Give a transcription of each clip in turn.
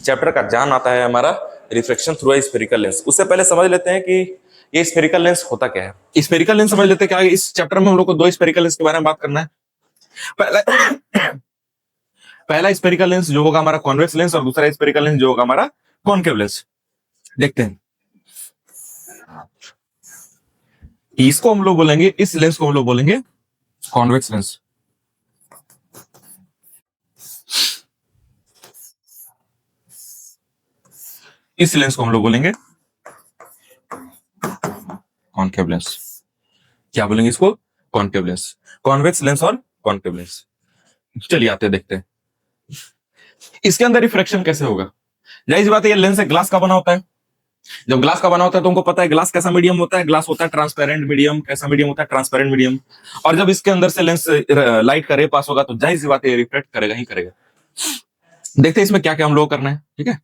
Chapter का जान आता है हमारा reflection through a spherical lens. उससे पहले समझ लेते हैं कि ये स्फेरिकल लेंस होता क्या है। स्फेरिकल लेंस समझ लेते हैं क्या है। इस चैप्टर में हम लोग को दो स्फेरिकल लेंस के बारे में बात करना है। पहला पहला स्फेरिकल लेंस जो होगा हमारा कॉन्वेक्स लेंस और दूसरा स्फेरिकल लेंस जो होगा हमारा कॉनकेव लेंस। देखते हैं, इसको हम लोग बोलेंगे, इस लेंस को हम लोग बोलेंगे कॉन्वेक्स लेंस। इस लेंस को हम लोग बोलेंगे कॉनकेव लेंस। क्या बोलेंगे इसको? Concave lens. कॉन्वेक्स लेंस और कॉनकेव लेंस। चलिए आते देखते हैं इसके अंदर रिफ्रैक्शन कैसे होगा। जाहिर सी बात है, ये लेंस है, ग्लास का बना होता है। जब ग्लास का बना होता है तो तुमको पता है ग्लास कैसा मीडियम होता है। ग्लास होता है ट्रांसपेरेंट मीडियम। कैसा मीडियम होता है? Transparent medium. और जब इसके अंदर से लेंस लाइट का रे पास होगा तो जाहिर सी बात है रिफ्लेक्ट करेगा ही करेगा। देखते हैं इसमें क्या क्या हम लोग करना है। ठीक है,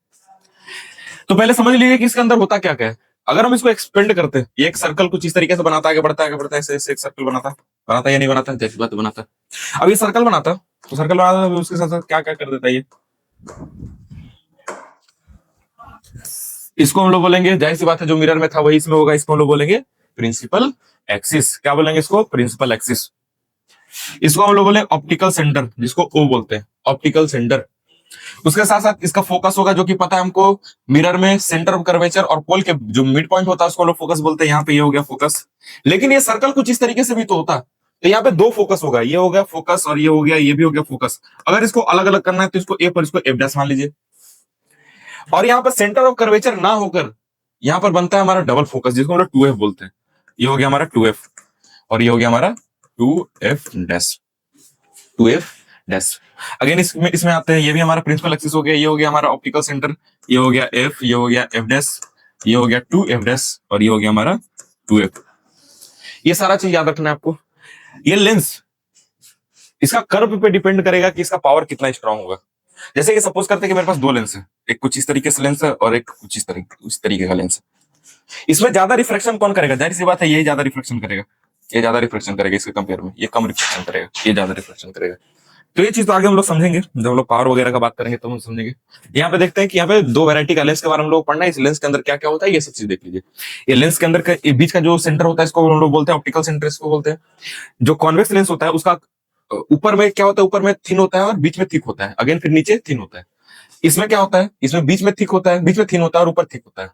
तो पहले समझ लीजिए कि इसके अंदर होता क्या क्या है। अगर हम इसको एक्सपेंड करते हैं, ये एक सर्कल कुछ इस तरीके से बनाता है, आगे बढ़ता है, आगे बढ़ता है, ऐसे एक सर्कल बनाता है। बनाता है या नहीं बनाता? जैसी बात बनाता है। अब ये सर्कल बनाता है, तो सर्कल बनाता है, उसके साथ साथ क्या क्या कर देता है ये। इसको हम लोग बोलेंगे, जाहिर सी बात है जो मिरर में था वही इसमें होगा, इसको हम लोग बोलेंगे प्रिंसिपल एक्सिस। क्या बोलेंगे इसको? Principal axis. इसको हम लोग बोले ऑप्टिकल सेंटर, जिसको ओ बोलते हैं, ऑप्टिकल सेंटर। उसके साथ साथ इसका फोकस होगा, जो कि पता है हमको मिरर में सेंटर ऑफ कर्वेचर और पोल के जो मिड पॉइंट होता है उसको लोग फोकस बोलते हैं। यहाँ पे ये हो गया फोकस। लेकिन ये सर्कल कुछ इस तरीके से भी तो होता, तो यहाँ पे दो फोकस होगा, ये हो गया फोकस और ये हो गया, ये भी हो गया फोकस। अगर इसको अलग अलग करना है तो इसको ए पर, इसको एफ डैश मान लीजिए। और यहाँ पर सेंटर ऑफ कर्वेचर ना होकर यहाँ पर बनता है हमारा डबल फोकस, जिसको हम लोग 2F बोलते हैं। ये हो गया हमारा 2F और ये हो गया हमारा 2F dash, 2F dash. Again इसमें आते हैं, ये भी हमारा प्रिंसिपल एक्सिस हो गया, ये हो गया हमारा ऑप्टिकल सेंटर, ये हो गया F, ये हो गया F डैश, ये हो गया 2F डैश और ये हो गया हमारा 2F। ये सारा चीज याद रखना है आपको। ये लेंस इसका कर्व पे डिपेंड करेगा कि इसका पावर कितना स्ट्रांग होगा। जैसे कि सपोज करते हैं कि मेरे पास दो लेंस है, एक कुछ इस तरीके से लेंस है और एक कुछ इस तरीके का लेंस है। इसमें ज्यादा रिफ्लेक्शन कौन करेगा? जाहिर सी बात है यही ज्यादा रिफ्लेक्शन करेगा, ये ज्यादा रिफ्लेक्शन करेगा इसके कंपेयर में, ये कम रिफ्लेक्शन करेगा, ये ज्यादा रिफ्लेक्शन करेगा। तो ये चीज तो आगे हम लोग समझेंगे, जब हम लोग पावर वगैरह का बात करेंगे तो हम समझेंगे। यहाँ पे देखते हैं कि यहाँ पे दो वैरायटी का लेंस के बारे में हम लोग पढ़ना है। इस लेंस के अंदर क्या क्या होता है ये सब चीज देख लीजिए। ये लेंस के अंदर का बीच का जो सेंटर होता है इसको हम लोग बोलते हैं ऑप्टिकल सेंटर, इसको बोलते हैं। जो कॉन्वेक्स लेंस होता है उसका ऊपर में क्या होता है? ऊपर में थिन होता है और बीच में थिक होता है, अगेन फिर नीचे थिन होता है। इसमें क्या होता है? इसमें बीच में थिक होता है, बीच में थिन होता है और ऊपर थिक होता है।